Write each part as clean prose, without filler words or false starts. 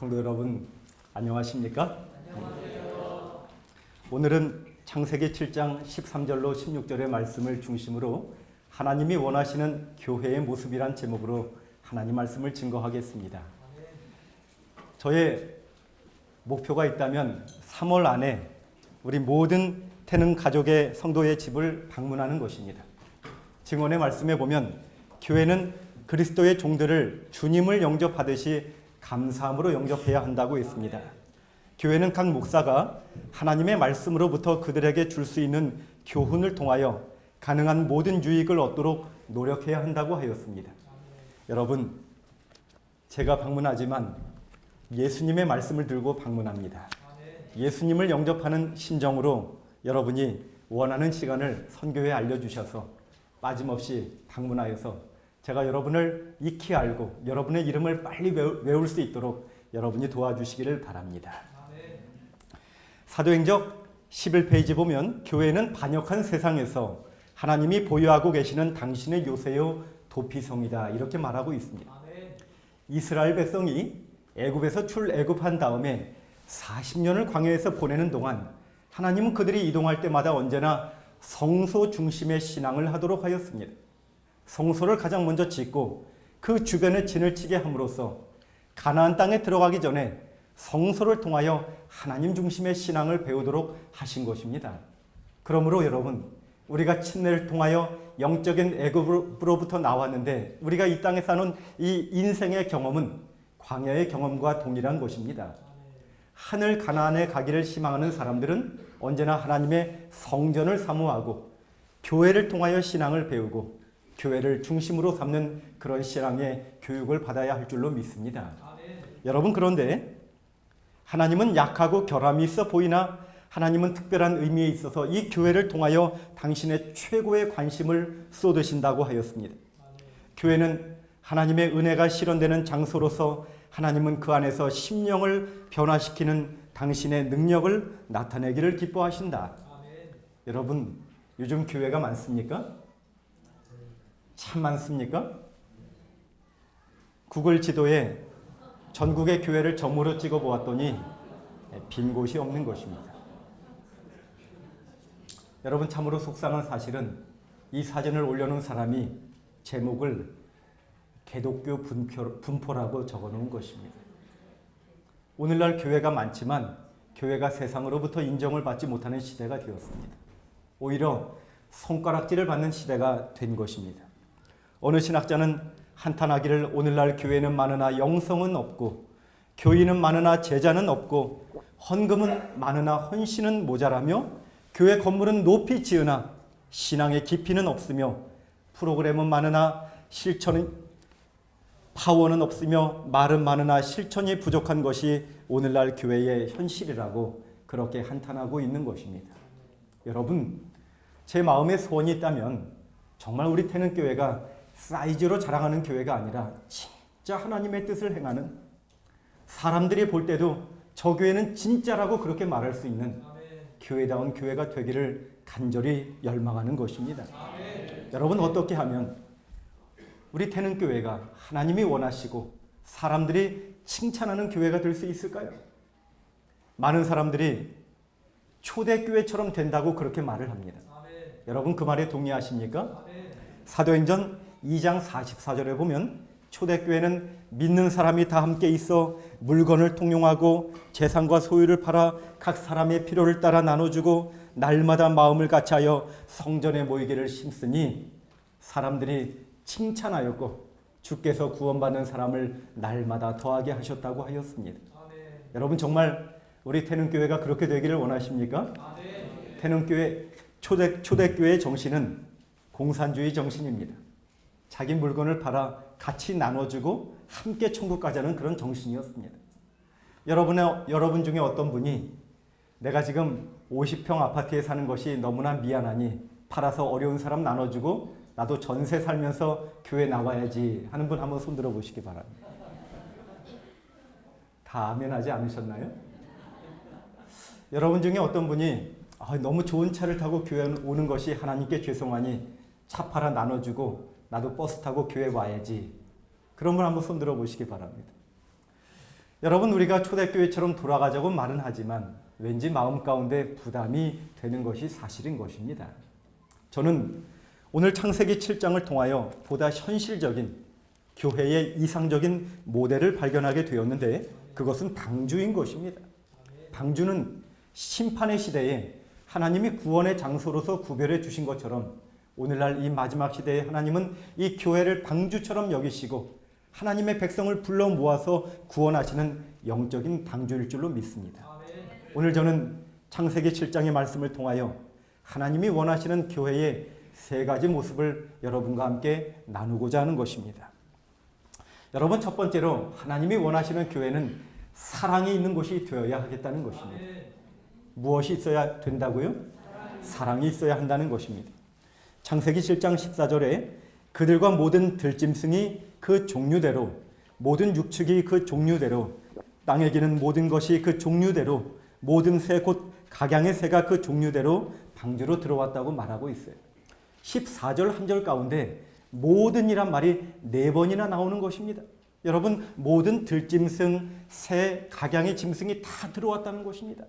성도 여러분, 안녕하십니까? 안녕하세요. 오늘은 창세기 7장 13절로 16절의 말씀을 중심으로 하나님이 원하시는 교회의 모습이란 제목으로 하나님 말씀을 증거하겠습니다. 저의 목표가 있다면 3월 안에 우리 모든 태능 가족의 성도의 집을 방문하는 것입니다. 증언의 말씀에 보면 교회는 그리스도의 종들을 주님을 영접하듯이 감사함으로 영접해야 한다고 했습니다. 교회는 각 목사가 하나님의 말씀으로부터 그들에게 줄 수 있는 교훈을 통하여 가능한 모든 유익을 얻도록 노력해야 한다고 하였습니다. 여러분, 제가 방문하지만 예수님의 말씀을 들고 방문합니다. 예수님을 영접하는 심정으로 여러분이 원하는 시간을 선교에 알려주셔서 빠짐없이 방문하여서 제가 여러분을 익히 알고 여러분의 이름을 빨리 외울 수 있도록 여러분이 도와주시기를 바랍니다. 사도행적 11페이지 보면 교회는 반역한 세상에서 하나님이 보유하고 계시는 당신의 요새요 도피성이다 이렇게 말하고 있습니다. 이스라엘 백성이 애굽에서 출애굽한 다음에 40년을 광야에서 보내는 동안 하나님은 그들이 이동할 때마다 언제나 성소 중심의 신앙을 하도록 하였습니다. 성소를 가장 먼저 짓고 그 주변에 진을 치게 함으로써 가나안 땅에 들어가기 전에 성소를 통하여 하나님 중심의 신앙을 배우도록 하신 것입니다. 그러므로 여러분, 우리가 침례를 통하여 영적인 애굽으로부터 나왔는데 우리가 이 땅에 사는 이 인생의 경험은 광야의 경험과 동일한 것입니다. 하늘 가나안에 가기를 희망하는 사람들은 언제나 하나님의 성전을 사모하고 교회를 통하여 신앙을 배우고 교회를 중심으로 삼는 그런 신앙의 교육을 받아야 할 줄로 믿습니다. 여러분, 그런데 하나님은 약하고 결함이 있어 보이나 하나님은 특별한 의미에 있어서 이 교회를 통하여 당신의 최고의 관심을 쏟으신다고 하였습니다. 교회는 하나님의 은혜가 실현되는 장소로서 하나님은 그 안에서 심령을 변화시키는 당신의 능력을 나타내기를 기뻐하신다. 여러분, 요즘 교회가 많습니까? 참 많습니까? 구글 지도에 전국의 교회를 점으로 찍어 보았더니 빈 곳이 없는 것입니다. 여러분, 참으로 속상한 사실은 이 사진을 올려놓은 사람이 제목을 개독교 분포라고 적어놓은 것입니다. 오늘날 교회가 많지만 교회가 세상으로부터 인정을 받지 못하는 시대가 되었습니다. 오히려 손가락질을 받는 시대가 된 것입니다. 어느 신학자는 한탄하기를 오늘날 교회는 많으나 영성은 없고 교인은 많으나 제자는 없고 헌금은 많으나 헌신은 모자라며 교회 건물은 높이 지으나 신앙의 깊이는 없으며 프로그램은 많으나 파워는 없으며 말은 많으나 실천이 부족한 것이 오늘날 교회의 현실이라고 그렇게 한탄하고 있는 것입니다. 여러분, 제 마음에 소원이 있다면 정말 우리 태능교회가 사이즈로 자랑하는 교회가 아니라 진짜 하나님의 뜻을 행하는, 사람들이 볼 때도 저 교회는 진짜라고 그렇게 말할 수 있는 교회다운 교회가 되기를 간절히 열망하는 것입니다. 여러분, 어떻게 하면 우리 태능교회가 하나님이 원하시고 사람들이 칭찬하는 교회가 될 수 있을까요? 많은 사람들이 초대교회처럼 된다고 그렇게 말을 합니다. 여러분, 그 말에 동의하십니까? 사도행전 2장 44절에 보면 초대교회는 믿는 사람이 다 함께 있어 물건을 통용하고 재산과 소유를 팔아 각 사람의 필요를 따라 나눠주고 날마다 마음을 같이하여 성전에 모이기를 힘쓰니 사람들이 칭찬하였고 주께서 구원받는 사람을 날마다 더하게 하셨다고 하였습니다. 여러분, 정말 우리 태능교회가 그렇게 되기를 원하십니까? 태능교회 초대교회의 정신은 공산주의 정신입니다. 자기 물건을 팔아 같이 나눠주고 함께 천국 가자는 그런 정신이었습니다. 여러분 중에 어떤 분이 내가 지금 50평 아파트에 사는 것이 너무나 미안하니 팔아서 어려운 사람 나눠주고 나도 전세 살면서 교회 나와야지 하는 분 한번 손들어 보시기 바랍니다. 다 아멘하지 않으셨나요? 여러분 중에 어떤 분이 너무 좋은 차를 타고 교회 오는 것이 하나님께 죄송하니 차 팔아 나눠주고 나도 버스 타고 교회 와야지. 그런 분 한번 손들어 보시기 바랍니다. 여러분, 우리가 초대교회처럼 돌아가자고 말은 하지만 왠지 마음 가운데 부담이 되는 것이 사실인 것입니다. 저는 오늘 창세기 7장을 통하여 보다 현실적인 교회의 이상적인 모델을 발견하게 되었는데 그것은 방주인 것입니다. 방주는 심판의 시대에 하나님이 구원의 장소로서 구별해 주신 것처럼 오늘날 이 마지막 시대에 하나님은 이 교회를 방주처럼 여기시고 하나님의 백성을 불러 모아서 구원하시는 영적인 방주일 줄로 믿습니다. 오늘 저는 창세기 7장의 말씀을 통하여 하나님이 원하시는 교회의 세 가지 모습을 여러분과 함께 나누고자 하는 것입니다. 여러분, 첫 번째로 하나님이 원하시는 교회는 사랑이 있는 곳이 되어야 하겠다는 것입니다. 무엇이 있어야 된다고요? 사랑이 있어야 한다는 것입니다. 창세기 7장 14절에 그들과 모든 들짐승이 그 종류대로, 모든 육축이 그 종류대로, 땅에 기는 모든 것이 그 종류대로, 모든 새 곧 각양의 새가 그 종류대로 방주로 들어왔다고 말하고 있어요. 14절 한 절 가운데 모든이란 말이 4번이나 나오는 것입니다. 여러분, 모든 들짐승, 새, 각양의 짐승이 다 들어왔다는 것입니다.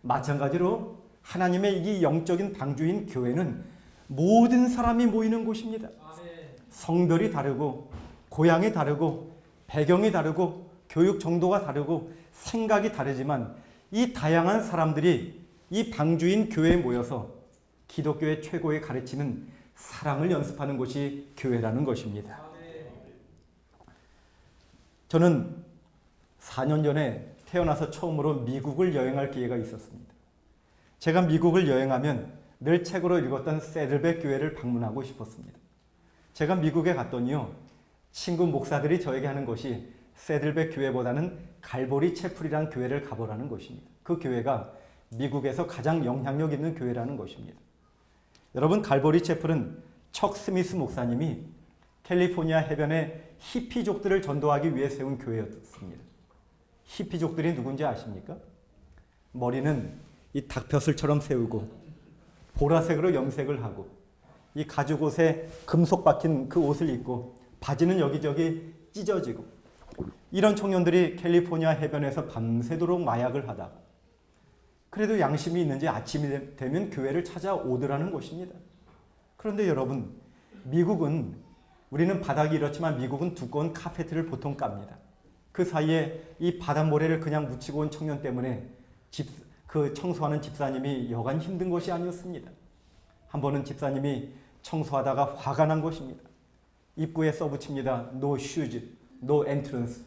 마찬가지로 하나님의 이 영적인 방주인 교회는 모든 사람이 모이는 곳입니다. 성별이 다르고 고향이 다르고 배경이 다르고 교육 정도가 다르고 생각이 다르지만 이 다양한 사람들이 이 방주인 교회에 모여서 기독교의 최고의 가르치는 사랑을 연습하는 곳이 교회라는 것입니다. 저는 4년 전에 태어나서 처음으로 미국을 여행할 기회가 있었습니다. 제가 미국을 여행하면 늘 책으로 읽었던 세들백 교회를 방문하고 싶었습니다. 제가 미국에 갔더니요, 친구 목사들이 저에게 하는 것이 세들백 교회보다는 갈보리 채플이라는 교회를 가보라는 것입니다. 그 교회가 미국에서 가장 영향력 있는 교회라는 것입니다. 여러분, 갈보리 채플은 척 스미스 목사님이 캘리포니아 해변에 히피족들을 전도하기 위해 세운 교회였습니다. 히피족들이 누군지 아십니까? 머리는 이 닭벼슬처럼 세우고 보라색으로 염색을 하고 이 가죽옷에 금속 박힌 그 옷을 입고 바지는 여기저기 찢어지고 이런 청년들이 캘리포니아 해변에서 밤새도록 마약을 하다가 그래도 양심이 있는지 아침이 되면 교회를 찾아오더라는 것입니다. 그런데 여러분, 미국은 우리는 바닥이 이렇지만 미국은 두꺼운 카페트를 보통 깝니다. 그 사이에 이 바닷모래를 그냥 묻히고 온 청년 때문에 그 청소하는 집사님이 여간 힘든 것이 아니었습니다. 한 번은 집사님이 청소하다가 화가 난 것입니다. 입구에 써붙입니다. No shoes, no entrance.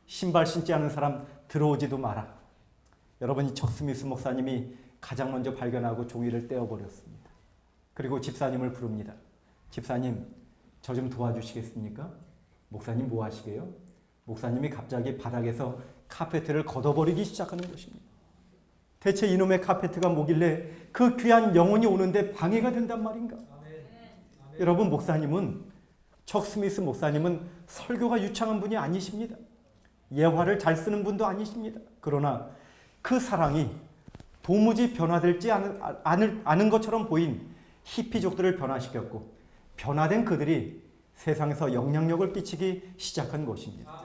신발 신지 않은 사람 들어오지도 마라. 여러분, 이 척 스미스 목사님이 가장 먼저 발견하고 종이를 떼어버렸습니다. 그리고 집사님을 부릅니다. 집사님, 저 좀 도와주시겠습니까? 목사님 뭐 하시게요? 목사님이 갑자기 바닥에서 카페트를 걷어버리기 시작하는 것입니다. 대체 이놈의 카페트가 뭐길래 그 귀한 영혼이 오는데 방해가 된단 말인가? 여러분, 목사님은, 척 스미스 목사님은 설교가 유창한 분이 아니십니다. 예화를 잘 쓰는 분도 아니십니다. 그러나 그 사랑이 도무지 변화되지 않은 것처럼 보인 히피족들을 변화시켰고 변화된 그들이 세상에서 영향력을 끼치기 시작한 것입니다.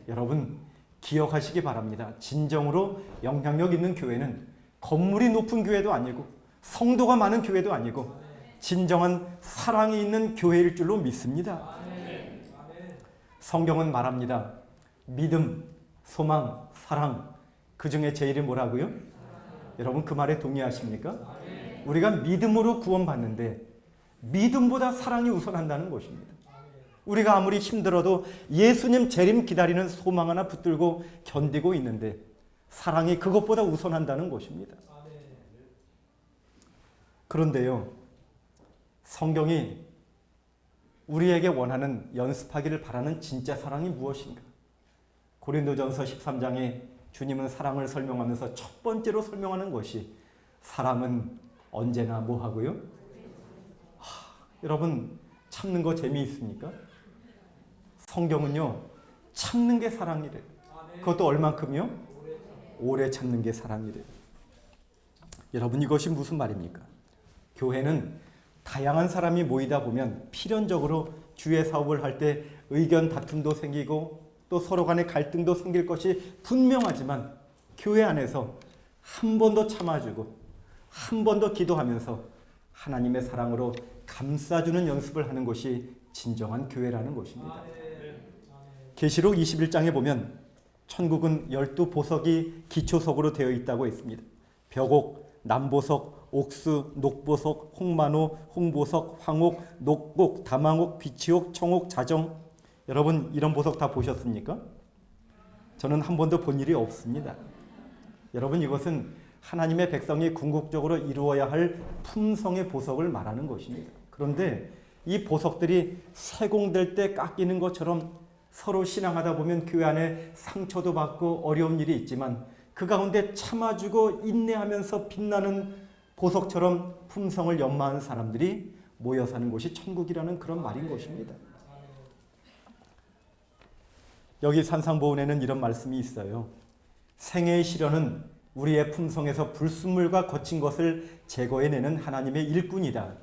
여러분, 기억하시기 바랍니다. 진정으로 영향력 있는 교회는 건물이 높은 교회도 아니고 성도가 많은 교회도 아니고 진정한 사랑이 있는 교회일 줄로 믿습니다. 성경은 말합니다. 믿음, 소망, 사랑, 그 중에 제일이 뭐라고요? 여러분, 그 말에 동의하십니까? 우리가 믿음으로 구원받는데 믿음보다 사랑이 우선한다는 것입니다. 우리가 아무리 힘들어도 예수님 재림 기다리는 소망 하나 붙들고 견디고 있는데 사랑이 그것보다 우선한다는 것입니다. 그런데요, 성경이 우리에게 원하는, 연습하기를 바라는 진짜 사랑이 무엇인가? 고린도전서 13장에 주님은 사랑을 설명하면서 첫 번째로 설명하는 것이 사람은 언제나 뭐 하고요? 여러분, 참는 거 재미있습니까? 성경은요, 참는 게 사랑이래요. 그것도 얼만큼요? 오래 참는 게 사랑이래요. 여러분, 이것이 무슨 말입니까? 교회는 다양한 사람이 모이다 보면 필연적으로 주의 사업을 할 때 의견 다툼도 생기고 또 서로 간의 갈등도 생길 것이 분명하지만 교회 안에서 한 번 더 참아주고 한 번 더 기도하면서 하나님의 사랑으로 감싸주는 연습을 하는 것이 진정한 교회라는 것입니다. 계시록 21장에 보면 천국은 12보석이 기초석으로 되어 있다고 했습니다. 벽옥, 남보석, 옥수, 녹보석, 홍만호, 홍보석, 황옥, 녹옥, 다망옥, 비치옥, 청옥, 자정. 여러분 이런 보석 다 보셨습니까? 저는 한 번도 본 일이 없습니다. 여러분 이것은 하나님의 백성이 궁극적으로 이루어야 할 품성의 보석을 말하는 것입니다. 그런데 이 보석들이 세공될 때 깎이는 것처럼 서로 신앙하다 보면 교회 안에 상처도 받고 어려운 일이 있지만 그 가운데 참아주고 인내하면서 빛나는 보석처럼 품성을 연마한 사람들이 모여 사는 곳이 천국이라는 그런 말인 것입니다. 여기 산상보훈에는 이런 말씀이 있어요. 생애의 시련은 우리의 품성에서 불순물과 거친 것을 제거해내는 하나님의 일꾼이다.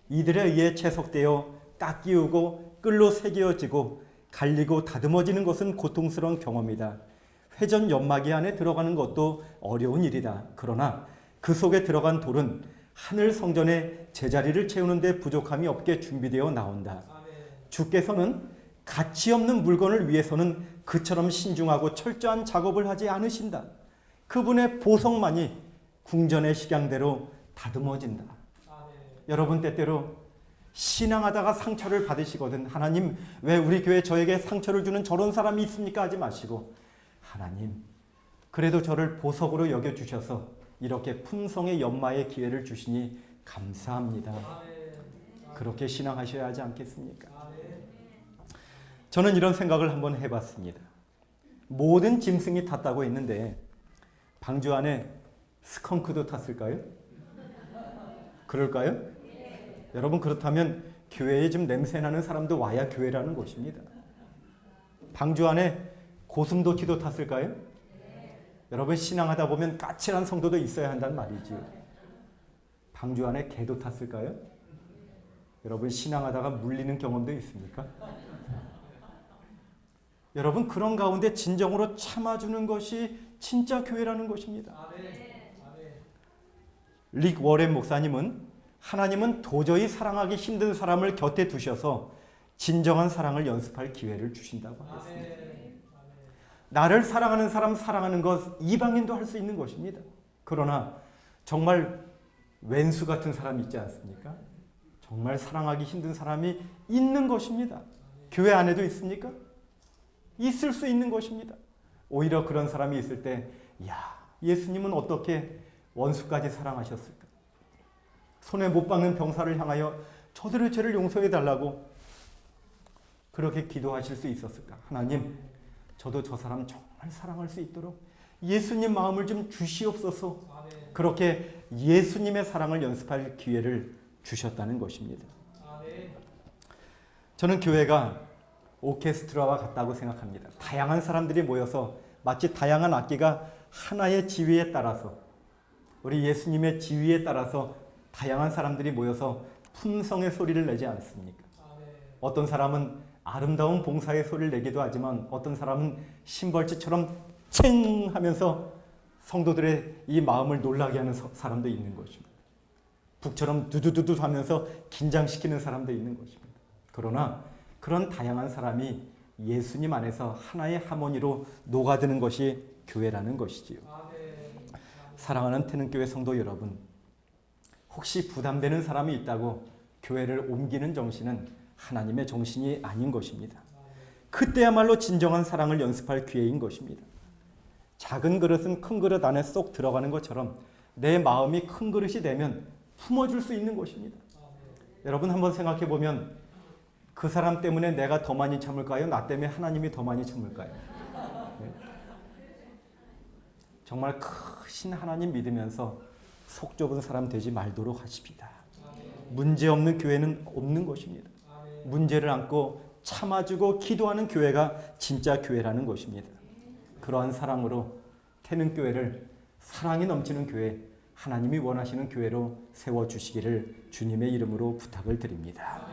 이들에 의해 채석되어 깎이우고 끌로 새겨지고 갈리고 다듬어지는 것은 고통스러운 경험이다. 회전 연마기 안에 들어가는 것도 어려운 일이다. 그러나 그 속에 들어간 돌은 하늘 성전의 제자리를 채우는 데 부족함이 없게 준비되어 나온다. 주께서는 가치 없는 물건을 위해서는 그처럼 신중하고 철저한 작업을 하지 않으신다. 그분의 보석만이 궁전의 식양대로 다듬어진다. 여러분 때때로 신앙하다가 상처를 받으시거든 하나님 왜 우리 교회 저에게 상처를 주는 저런 사람이 있습니까? 하지 마시고 하나님 그래도 저를 보석으로 여겨주셔서 이렇게 품성의 연마의 기회를 주시니 감사합니다. 그렇게 신앙하셔야 하지 않겠습니까? 저는 이런 생각을 한번 해봤습니다. 모든 짐승이 탔다고 했는데 방주 안에 스컹크도 탔을까요? 그럴까요? 여러분 그렇다면 교회에 좀 냄새나는 사람도 와야 교회라는 것입니다. 방주 안에 고슴도치도 탔을까요? 여러분 신앙하다 보면 까칠한 성도도 있어야 한다는 말이지요. 방주 안에 개도 탔을까요? 여러분 신앙하다가 물리는 경험도 있습니까? 여러분 그런 가운데 진정으로 참아주는 것이 진짜 교회라는 것입니다. 릭 워렌 목사님은 하나님은 도저히 사랑하기 힘든 사람을 곁에 두셔서 진정한 사랑을 연습할 기회를 주신다고 하셨습니다. 나를 사랑하는 사람 사랑하는 것 이방인도 할 수 있는 것입니다. 그러나 정말 왼수 같은 사람이 있지 않습니까? 정말 사랑하기 힘든 사람이 있는 것입니다. 교회 안에도 있습니까? 있을 수 있는 것입니다. 오히려 그런 사람이 있을 때 야, 예수님은 어떻게 원수까지 사랑하셨을까? 손에 못 박는 병사를 향하여 저들의 죄를 용서해 달라고 그렇게 기도하실 수 있었을까? 하나님, 저도 저 사람 정말 사랑할 수 있도록 예수님 마음을 좀 주시옵소서. 그렇게 예수님의 사랑을 연습할 기회를 주셨다는 것입니다. 저는 교회가 오케스트라와 같다고 생각합니다. 다양한 사람들이 모여서 마치 다양한 악기가 하나의 지휘에 따라서 우리 예수님의 지휘에 따라서 다양한 사람들이 모여서 품성의 소리를 내지 않습니까? 어떤 사람은 아름다운 봉사의 소리를 내기도 하지만 어떤 사람은 심벌치처럼 챙 하면서 성도들의 이 마음을 놀라게 하는 사람도 있는 것입니다. 북처럼 두두두두 하면서 긴장시키는 사람도 있는 것입니다. 그러나 그런 다양한 사람이 예수님 안에서 하나의 하모니로 녹아드는 것이 교회라는 것이지요. 사랑하는 태능교회 성도 여러분, 혹시 부담되는 사람이 있다고 교회를 옮기는 정신은 하나님의 정신이 아닌 것입니다. 그때야말로 진정한 사랑을 연습할 기회인 것입니다. 작은 그릇은 큰 그릇 안에 쏙 들어가는 것처럼 내 마음이 큰 그릇이 되면 품어줄 수 있는 것입니다. 여러분 한번 생각해 보면 그 사람 때문에 내가 더 많이 참을까요? 나 때문에 하나님이 더 많이 참을까요? 네. 정말 크신 하나님 믿으면서 속 좁은 사람 되지 말도록 하십니다. 문제 없는 교회는 없는 것입니다. 문제를 안고 참아주고 기도하는 교회가 진짜 교회라는 것입니다. 그러한 사랑으로 태능교회를 사랑이 넘치는 교회, 하나님이 원하시는 교회로 세워주시기를 주님의 이름으로 부탁을 드립니다.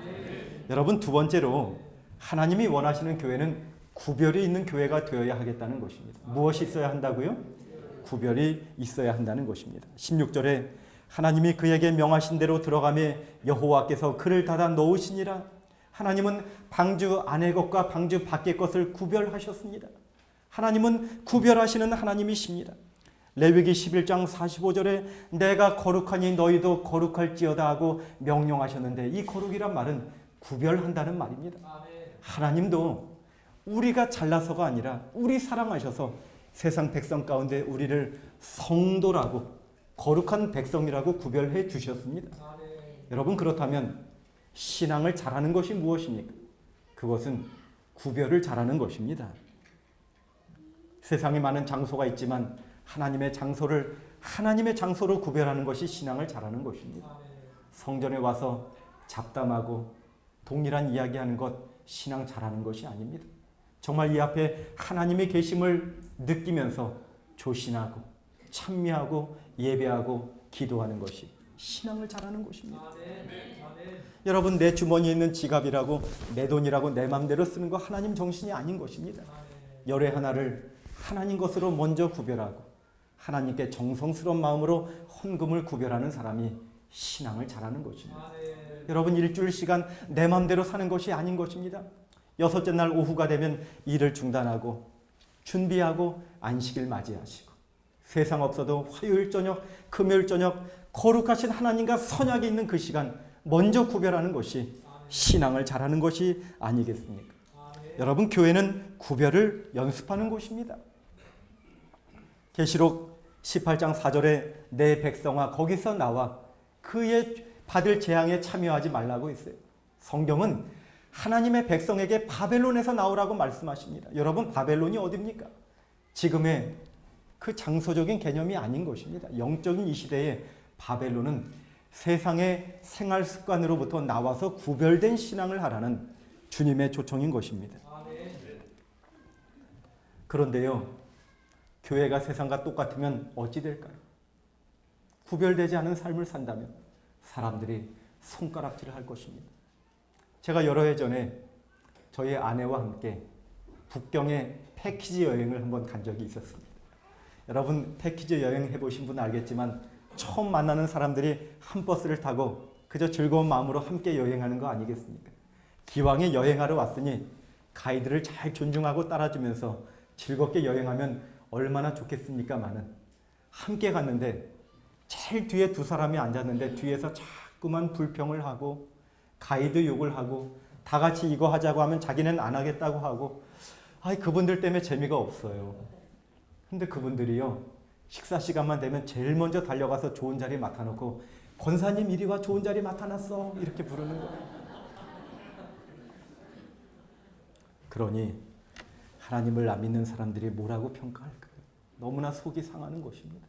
여러분 두 번째로 하나님이 원하시는 교회는 구별이 있는 교회가 되어야 하겠다는 것입니다. 무엇이 있어야 한다고요? 구별이 있어야 한다는 것입니다. 16절에 하나님이 그에게 명하신 대로 들어가매 여호와께서 그를 닫아 놓으시니라. 하나님은 방주 안의 것과 방주 밖의 것을 구별하셨습니다. 하나님은 구별하시는 하나님이십니다. 레위기 11장 45절에 내가 거룩하니 너희도 거룩할지어다 하고 명령하셨는데, 이 거룩이란 말은 구별한다는 말입니다. 하나님도 우리가 잘나서가 아니라 우리 사랑하셔서 세상 백성 가운데 우리를 성도라고, 거룩한 백성이라고 구별해 주셨습니다. 여러분, 그렇다면 신앙을 잘하는 것이 무엇입니까? 그것은 구별을 잘하는 것입니다. 세상에 많은 장소가 있지만 하나님의 장소를 하나님의 장소로 구별하는 것이 신앙을 잘하는 것입니다. 성전에 와서 잡담하고 동일한 이야기하는 것 신앙 잘하는 것이 아닙니다. 정말 이 앞에 하나님의 계심을 느끼면서 조신하고 찬미하고 예배하고 기도하는 것이 신앙을 잘하는 것입니다. 여러분, 내 주머니에 있는 지갑이라고 내 돈이라고 내 마음대로 쓰는 거 하나님 정신이 아닌 것입니다. 열의 하나를 하나님 것으로 먼저 구별하고 하나님께 정성스러운 마음으로 헌금을 구별하는 사람이 신앙을 잘하는 것입니다. 여러분, 일주일 시간 내 마음대로 사는 것이 아닌 것입니다. 여섯째 날 오후가 되면 일을 중단하고 준비하고 안식일 맞이하시고, 세상 없어도 화요일 저녁, 금요일 저녁 거룩하신 하나님과 선약이 있는 그 시간 먼저 구별하는 것이 신앙을 잘하는 것이 아니겠습니까? 여러분, 교회는 구별을 연습하는 곳입니다. 계시록 18장 4절에 내 백성아 거기서 나와 그의 받을 재앙에 참여하지 말라고 했어요. 성경은 하나님의 백성에게 바벨론에서 나오라고 말씀하십니다. 여러분, 바벨론이 어디입니까? 지금의 그 장소적인 개념이 아닌 것입니다. 영적인 이 시대에 바벨론은 세상의 생활 습관으로부터 나와서 구별된 신앙을 하라는 주님의 초청인 것입니다. 그런데요, 교회가 세상과 똑같으면 어찌 될까요? 구별되지 않은 삶을 산다면 사람들이 손가락질을 할 것입니다. 제가 여러 해 전에 저희 아내와 함께 북경에 패키지 여행을 한번 간 적이 있었습니다. 여러분, 패키지 여행 해보신 분은 알겠지만 처음 만나는 사람들이 한 버스를 타고 그저 즐거운 마음으로 함께 여행하는 거 아니겠습니까? 기왕에 여행하러 왔으니 가이드를 잘 존중하고 따라주면서 즐겁게 여행하면 얼마나 좋겠습니까마는, 함께 갔는데 제일 뒤에 두 사람이 앉았는데 뒤에서 자꾸만 불평을 하고 가이드 욕을 하고 다 같이 이거 하자고 하면 자기는 안 하겠다고 하고, 그분들 때문에 재미가 없어요. 근데 그분들이요, 식사 시간만 되면 제일 먼저 달려가서 좋은 자리 맡아놓고 권사님 이리 와, 좋은 자리 맡아놨어, 이렇게 부르는 거예요. 그러니 하나님을 안 믿는 사람들이 뭐라고 평가할까요? 너무나 속이 상하는 것입니다.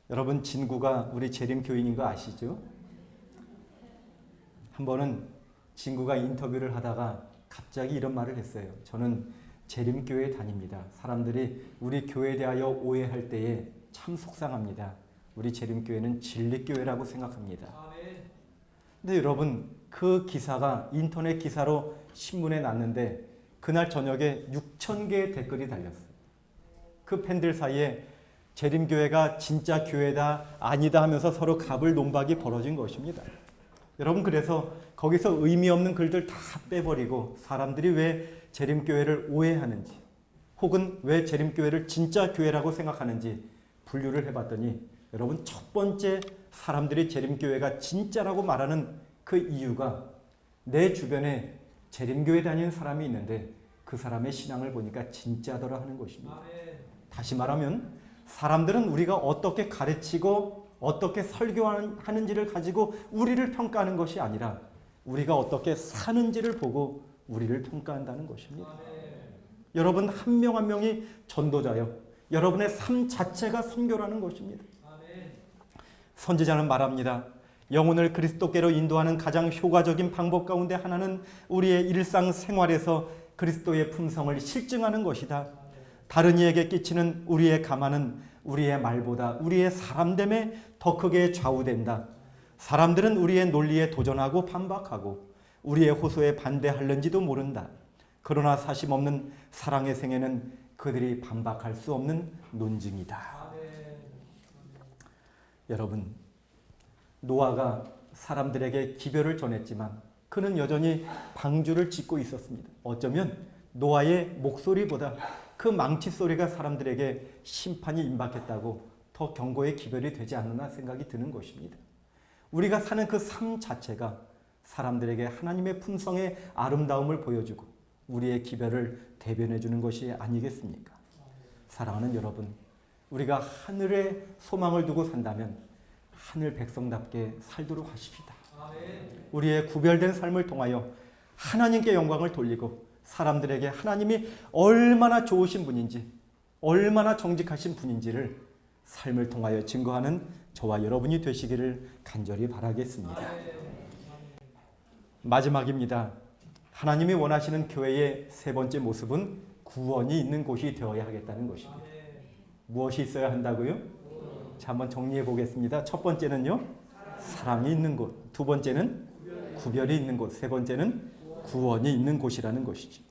여러분, 진구가 우리 재림교인인 거 아시죠? 한 번은 진구가 인터뷰를 하다가 갑자기 이런 말을 했어요. 저는 재림교회에 다닙니다. 사람들이 우리 교회에 대하여 오해할 때에 참 속상합니다. 우리 재림교회는 진리교회라고 생각합니다. 근데 여러분, 그 기사가 인터넷 기사로 신문에 났는데 그날 저녁에 6,000개의 댓글이 달렸어요. 그 팬들 사이에 재림교회가 진짜 교회다 아니다 하면서 서로 갑을 논박이 벌어진 것입니다. 여러분, 그래서 거기서 의미 없는 글들 다 빼버리고 사람들이 왜 재림교회를 오해하는지 혹은 왜 재림교회를 진짜 교회라고 생각하는지 분류를 해봤더니, 여러분, 첫 번째 사람들이 재림교회가 진짜라고 말하는 그 이유가 내 주변에 재림교회 다니는 사람이 있는데 그 사람의 신앙을 보니까 진짜더라 하는 것입니다. 다시 말하면 사람들은 우리가 어떻게 가르치고 어떻게 설교하는지를 가지고 우리를 평가하는 것이 아니라 우리가 어떻게 사는지를 보고 우리를 평가한다는 것입니다. 여러분, 한 명 한 명이 전도자요, 여러분의 삶 자체가 선교라는 것입니다. 선지자는 말합니다. 영혼을 그리스도께로 인도하는 가장 효과적인 방법 가운데 하나는 우리의 일상생활에서 그리스도의 품성을 실증하는 것이다. 다른 이에게 끼치는 우리의 가만은 우리의 말보다 우리의 사람됨에 더 크게 좌우된다. 사람들은 우리의 논리에 도전하고 반박하고 우리의 호소에 반대할는지도 모른다. 그러나 사심 없는 사랑의 생애는 그들이 반박할 수 없는 논증이다. 여러분, 노아가 사람들에게 기별을 전했지만 그는 여전히 방주를 짓고 있었습니다. 어쩌면 노아의 목소리보다 그 망치 소리가 사람들에게 심판이 임박했다고 더 경고의 기별이 되지 않나 생각이 드는 것입니다. 우리가 사는 그 삶 자체가 사람들에게 하나님의 품성의 아름다움을 보여주고 우리의 기별을 대변해 주는 것이 아니겠습니까? 사랑하는 여러분, 우리가 하늘에 소망을 두고 산다면 하늘 백성답게 살도록 하십시다. 우리의 구별된 삶을 통하여 하나님께 영광을 돌리고 사람들에게 하나님이 얼마나 좋으신 분인지, 얼마나 정직하신 분인지를 삶을 통하여 증거하는 저와 여러분이 되시기를 간절히 바라겠습니다. 마지막입니다. 하나님이 원하시는 교회의 세 번째 모습은 구원이 있는 곳이 되어야 하겠다는 것입니다. 무엇이 있어야 한다고요? 자, 한번 정리해 보겠습니다. 첫 번째는요, 사랑이 있는 곳. 두 번째는 구별이 있는 곳. 세 번째는 구원이 있는 곳이라는 것이죠.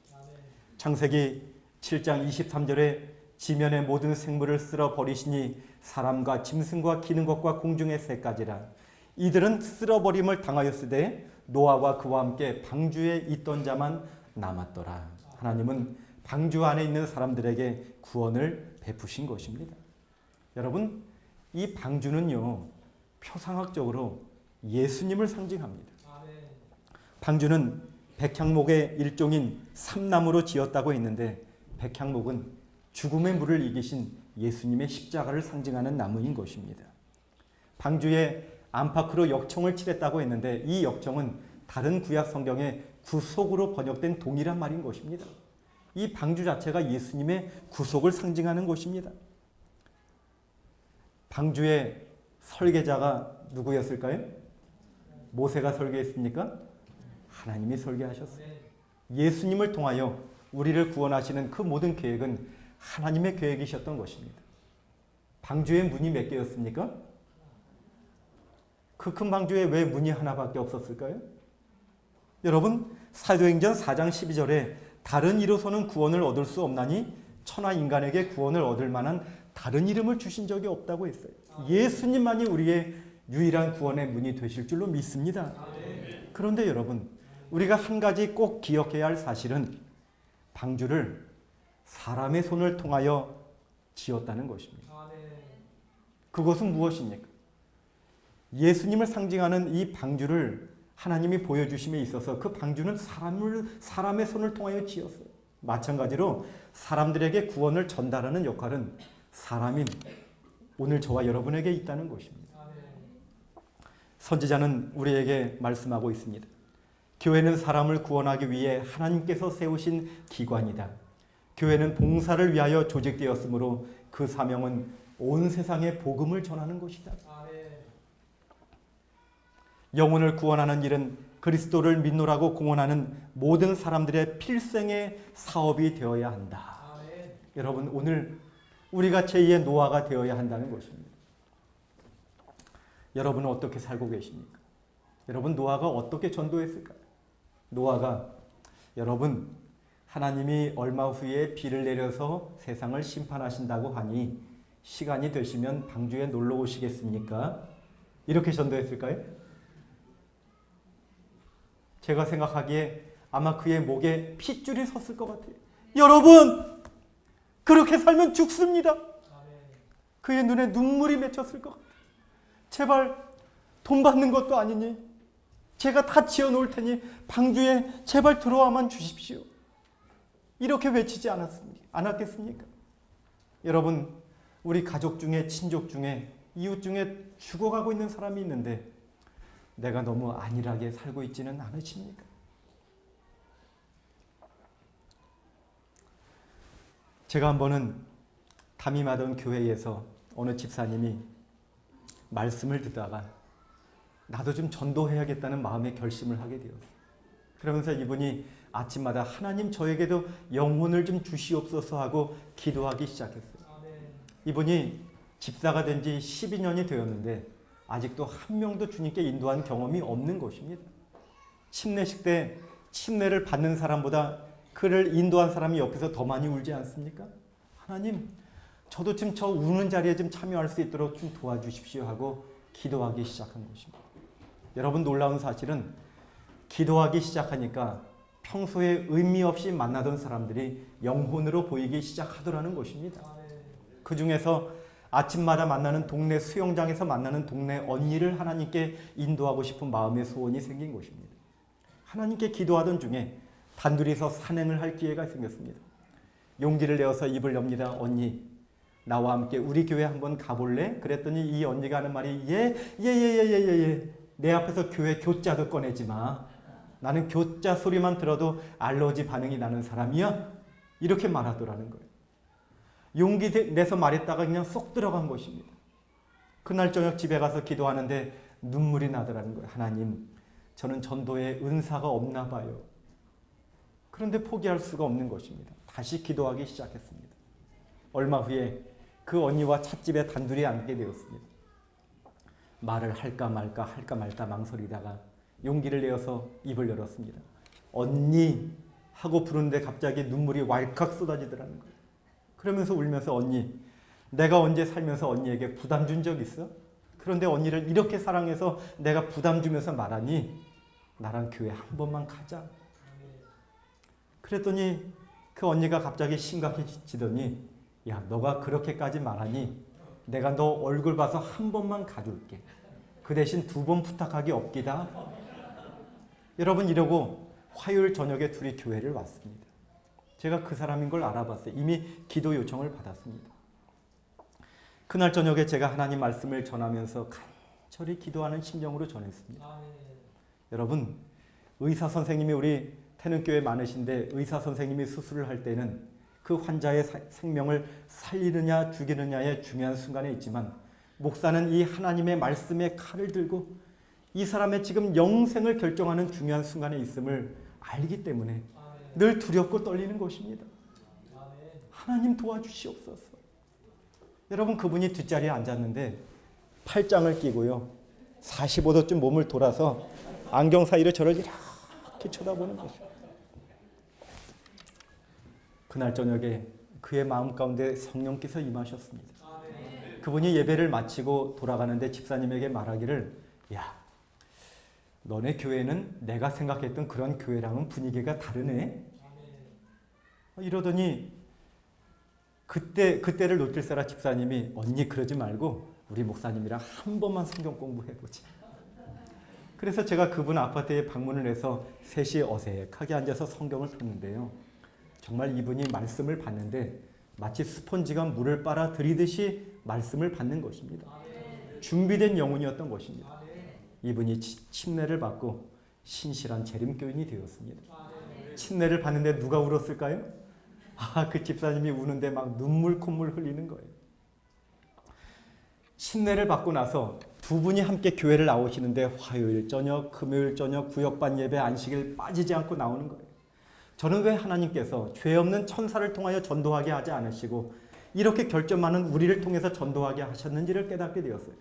창세기 7장 23절에 지면의 모든 생물을 쓸어 버리시니 사람과 짐승과 기는 것과 공중의 새까지라. 이들은 쓸어버림을 당하였으되 노아와 그와 함께 방주에 있던 자만 남았더라. 하나님은 방주 안에 있는 사람들에게 구원을 베푸신 것입니다. 여러분, 이 방주는요, 표상학적으로 예수님을 상징합니다. 방주는 백향목의 일종인 삼나무로 지었다고 했는데 백향목은 죽음의 물을 이기신 예수님의 십자가를 상징하는 나무인 것입니다. 방주에 안팎으로 역청을 칠했다고 했는데 이 역청은 다른 구약 성경의 구속으로 번역된 동일한 말인 것입니다. 이 방주 자체가 예수님의 구속을 상징하는 곳입니다. 방주의 설계자가 누구였을까요? 모세가 설계했습니까? 하나님이 설계하셨어요. 예수님을 통하여 우리를 구원하시는 그 모든 계획은 하나님의 계획이셨던 것입니다. 방주에 문이 몇 개였습니까? 그 큰 방주에 왜 문이 하나밖에 없었을까요? 여러분, 사도행전 4장 12절에 다른 이로서는 구원을 얻을 수 없나니 천하 인간에게 구원을 얻을 만한 다른 이름을 주신 적이 없다고 했어요. 예수님만이 우리의 유일한 구원의 문이 되실 줄로 믿습니다. 그런데 여러분, 우리가 한 가지 꼭 기억해야 할 사실은 방주를 사람의 손을 통하여 지었다는 것입니다. 그것은 무엇입니까? 예수님을 상징하는 이 방주를 하나님이 보여주심에 있어서 그 방주는 사람의 손을 통하여 지었어요. 마찬가지로 사람들에게 구원을 전달하는 역할은 사람인 오늘 저와 여러분에게 있다는 것입니다. 선지자는 우리에게 말씀하고 있습니다. 교회는 사람을 구원하기 위해 하나님께서 세우신 기관이다. 교회는 봉사를 위하여 조직되었으므로 그 사명은 온 세상에 복음을 전하는 것이다. 영혼을 구원하는 일은 그리스도를 믿노라고 공언하는 모든 사람들의 필생의 사업이 되어야 한다. 여러분, 오늘 우리가 제2의 노아가 되어야 한다는 것입니다. 여러분은 어떻게 살고 계십니까? 여러분, 노아가 어떻게 전도했을까요? 노아가, 여러분, 하나님이 얼마 후에 비를 내려서 세상을 심판하신다고 하니 시간이 되시면 방주에 놀러 오시겠습니까? 이렇게 전도했을까요? 제가 생각하기에 아마 그의 목에 핏줄이 섰을 것 같아요. 여러분, 그렇게 살면 죽습니다. 그의 눈에 눈물이 맺혔을 것 같아요. 제발 돈 받는 것도 아니니 제가 다 지어놓을 테니 방주에 제발 들어와만 주십시오. 이렇게 외치지 않았겠습니까? 여러분, 우리 가족 중에, 친족 중에, 이웃 중에 죽어가고 있는 사람이 있는데 내가 너무 안일하게 살고 있지는 않으십니까? 제가 한 번은 담임하던 교회에서 어느 집사님이 말씀을 듣다가 나도 좀 전도해야겠다는 마음의 결심을 하게 되었어요. 그러면서 이분이 아침마다 하나님 저에게도 영혼을 좀 주시옵소서 하고 기도하기 시작했어요. 이분이 집사가 된 지 12년이 되었는데 아직도 한 명도 주님께 인도한 경험이 없는 것입니다. 침례식 때 침례를 받는 사람보다 그를 인도한 사람이 옆에서 더 많이 울지 않습니까? 하나님, 저도 지금 저 우는 자리에 좀 참여할 수 있도록 좀 도와주십시오 하고 기도하기 시작한 것입니다. 여러분, 놀라운 사실은 기도하기 시작하니까 평소에 의미 없이 만나던 사람들이 영혼으로 보이기 시작하더라는 것입니다. 그 중에서 아침마다 만나는 동네 수영장에서 만나는 동네 언니를 하나님께 인도하고 싶은 마음의 소원이 생긴 것입니다. 하나님께 기도하던 중에 단둘이서 산행을 할 기회가 생겼습니다. 용기를 내어서 입을 엽니다. 언니, 나와 함께 우리 교회 한번 가볼래? 그랬더니 이 언니가 하는 말이 예. 내 앞에서 교회 교자도 꺼내지 마. 나는 교자 소리만 들어도 알러지 반응이 나는 사람이야. 이렇게 말하더라는 거예요. 용기 내서 말했다가 그냥 쏙 들어간 것입니다. 그날 저녁 집에 가서 기도하는데 눈물이 나더라는 거예요. 하나님, 저는 전도에 은사가 없나 봐요. 그런데 포기할 수가 없는 것입니다. 다시 기도하기 시작했습니다. 얼마 후에 그 언니와 찻집에 단둘이 앉게 되었습니다. 말을 할까 말까 망설이다가 용기를 내어서 입을 열었습니다. 언니 하고 부르는데 갑자기 눈물이 왈칵 쏟아지더라는 거예요. 그러면서 울면서 언니, 내가 언제 살면서 언니에게 부담 준 적 있어? 그런데 언니를 이렇게 사랑해서 내가 부담 주면서 말하니 나랑 교회 한 번만 가자. 그랬더니 그 언니가 갑자기 심각해지더니 야, 너가 그렇게까지 말하니 내가 너 얼굴 봐서 한 번만 가줄게. 그 대신 2번 부탁하기 없기다. 여러분, 이러고 화요일 저녁에 둘이 교회를 왔습니다. 제가 그 사람인 걸 알아봤어요. 이미 기도 요청을 받았습니다. 그날 저녁에 제가 하나님 말씀을 전하면서 간절히 기도하는 심정으로 전했습니다. 여러분, 의사 선생님이 우리 태능교회 많으신데 의사 선생님이 수술을 할 때는 그 환자의 생명을 살리느냐 죽이느냐의 중요한 순간에 있지만 목사는 이 하나님의 말씀의 칼을 들고 이 사람의 지금 영생을 결정하는 중요한 순간에 있음을 알기 때문에 늘 두렵고 떨리는 것입니다. 하나님 도와주시옵소서. 여러분, 그분이 뒷자리에 앉았는데 팔짱을 끼고요, 45도쯤 몸을 돌아서 안경 사이로 저를 이렇게 쳐다보는 것입니다. 그날 저녁에 그의 마음 가운데 성령께서 임하셨습니다. 그분이 예배를 마치고 돌아가는데 집사님에게 말하기를, 야, 너네 교회는 내가 생각했던 그런 교회랑은 분위기가 다르네. 이러더니 그때를 놓칠세라 집사님이, 언니 그러지 말고 우리 목사님이랑 한 번만 성경 공부해보자. 그래서 제가 그분 아파트에 방문을 해서 셋이 어색하게 앉아서 성경을 폈는데요. 정말 이분이 말씀을 받는데 마치 스펀지가 물을 빨아 들이듯이 말씀을 받는 것입니다. 준비된 영혼이었던 것입니다. 이분이 침례를 받고 신실한 재림교인이 되었습니다. 침례를 받는데 누가 울었을까요? 그 집사님이 우는데 막 눈물 콧물 흘리는 거예요. 침례를 받고 나서 두 분이 함께 교회를 나오시는데 화요일 저녁, 금요일 저녁, 구역반 예배, 안식일 빠지지 않고 나오는 거예요. 저는 왜 하나님께서 죄 없는 천사를 통하여 전도하게 하지 않으시고 이렇게 결점 많은 우리를 통해서 전도하게 하셨는지를 깨닫게 되었어요.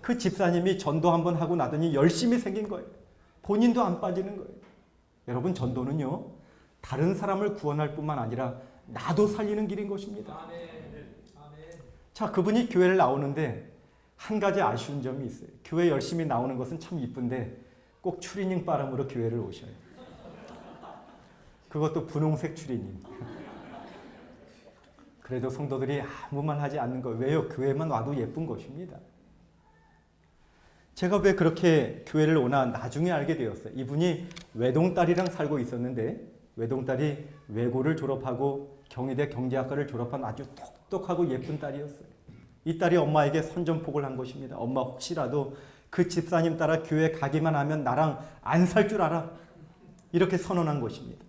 그 집사님이 전도 한번 하고 나더니 열심히 생긴 거예요. 본인도 안 빠지는 거예요. 여러분, 전도는요, 다른 사람을 구원할 뿐만 아니라 나도 살리는 길인 것입니다. 자, 그분이 교회를 나오는데 한 가지 아쉬운 점이 있어요. 교회 열심히 나오는 것은 참 이쁜데 꼭 추리닝 바람으로 교회를 오셔요. 그것도 분홍색 추리닝. 그래도 성도들이 아무 말 하지 않는 거예요. 왜요? 교회만 와도 예쁜 것입니다. 제가 왜 그렇게 교회를 오나 나중에 알게 되었어요. 이분이 외동딸이랑 살고 있었는데 외동딸이 외고를 졸업하고 경희대 경제학과를 졸업한 아주 똑똑하고 예쁜 딸이었어요. 이 딸이 엄마에게 선전포고를 한 것입니다. 엄마, 혹시라도 그 집사님 따라 교회 가기만 하면 나랑 안 살 줄 알아. 이렇게 선언한 것입니다.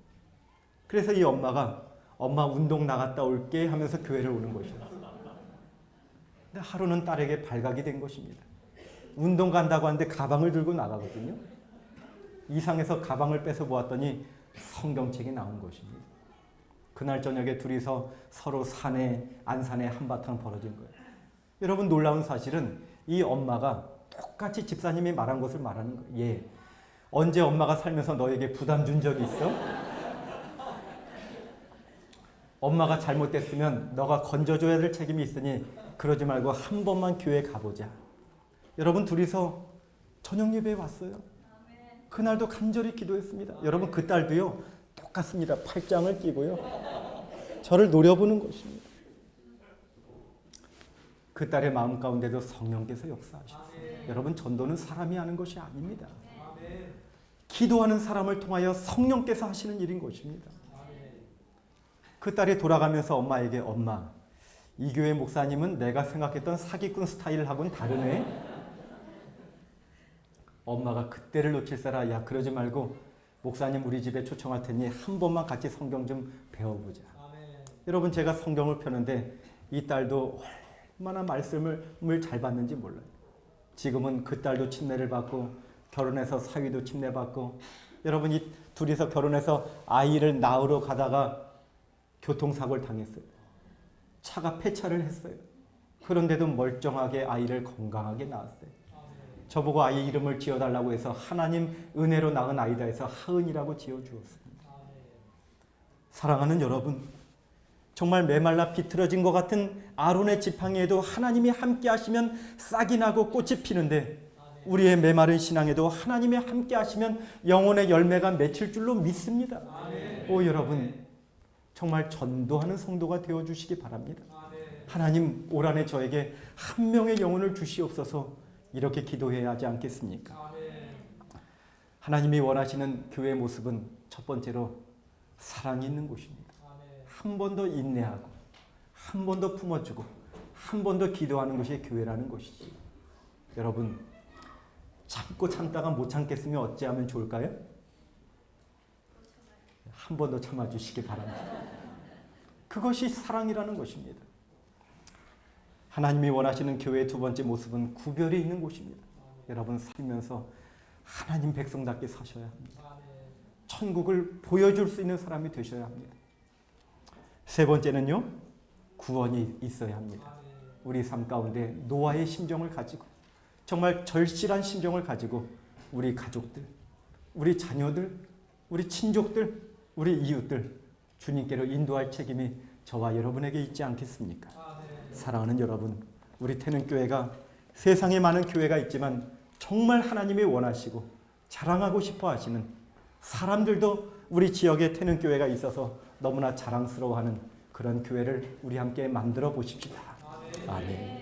그래서 이 엄마가 엄마 운동 나갔다 올게 하면서 교회를 오는 것이었어요. 근데 하루는 딸에게 발각이 된 것입니다. 운동 간다고 하는데 가방을 들고 나가거든요. 이상해서 가방을 뺏어 보았더니 성경책이 나온 것입니다. 그날 저녁에 둘이서 서로 안산에 한바탕 벌어진 거예요. 여러분, 놀라운 사실은 이 엄마가 똑같이 집사님이 말한 것을 말하는 거예요. 예, 언제 엄마가 살면서 너에게 부담 준 적이 있어? 엄마가 잘못됐으면 너가 건져줘야 될 책임이 있으니 그러지 말고 한 번만 교회 가보자. 여러분 둘이서 저녁 예배에 왔어요. 그날도 간절히 기도했습니다. 여러분 그 딸도요 똑같습니다. 팔짱을 끼고요 저를 노려보는 것입니다. 그 딸의 마음 가운데도 성령께서 역사하셨어요. 여러분 전도는 사람이 하는 것이 아닙니다. 기도하는 사람을 통하여 성령께서 하시는 일인 것입니다. 그 딸이 돌아가면서 엄마에게 엄마 이 교회 목사님은 내가 생각했던 사기꾼 스타일하고는 다르네. 엄마가 그때를 놓칠세라 야 그러지 말고 목사님 우리 집에 초청할 테니 한 번만 같이 성경 좀 배워보자. 여러분 제가 성경을 펴는데 이 딸도 얼마나 말씀을 잘 받는지 몰라요. 지금은 그 딸도 침례를 받고 결혼해서 사위도 침례받고 여러분 이 둘이서 결혼해서 아이를 낳으러 가다가 교통사고를 당했어요. 차가 폐차를 했어요. 그런데도 멀쩡하게 아이를 건강하게 낳았어요. 저보고 아이 이름을 지어달라고 해서 하나님 은혜로 낳은 아이다 해서 하은이라고 지어주었습니다. 사랑하는 여러분, 정말 메말라 비틀어진 것 같은 아론의 지팡이에도 하나님이 함께 하시면 싹이 나고 꽃이 피는데 우리의 메마른 신앙에도 하나님이 함께 하시면 영혼의 열매가 맺힐 줄로 믿습니다. 오 여러분 정말 전도하는 성도가 되어주시기 바랍니다. 하나님 올 한해 저에게 한 명의 영혼을 주시옵소서 이렇게 기도해야 하지 않겠습니까? 하나님이 원하시는 교회의 모습은 첫 번째로 사랑이 있는 곳입니다. 한 번 더 인내하고 한 번 더 품어주고 한 번 더 기도하는 것이 교회라는 것이지. 여러분 참고 참다가 못 참겠으면 어찌하면 좋을까요? 한 번 더 참아주시기 바랍니다. 그것이 사랑이라는 것입니다. 하나님이 원하시는 교회의 두 번째 모습은 구별이 있는 곳입니다. 여러분 살면서 하나님 백성답게 사셔야 합니다. 천국을 보여줄 수 있는 사람이 되셔야 합니다. 세 번째는요, 구원이 있어야 합니다. 우리 삶 가운데 노아의 심정을 가지고 정말 절실한 심정을 가지고 우리 가족들, 우리 자녀들, 우리 친족들, 우리 이웃들 주님께로 인도할 책임이 저와 여러분에게 있지 않겠습니까? 사랑하는 여러분, 우리 태능교회가 세상에 많은 교회가 있지만 정말 하나님이 원하시고 자랑하고 싶어 하시는 사람들도 우리 지역에 태능교회가 있어서 너무나 자랑스러워하는 그런 교회를 우리 함께 만들어 보십시다. 아멘.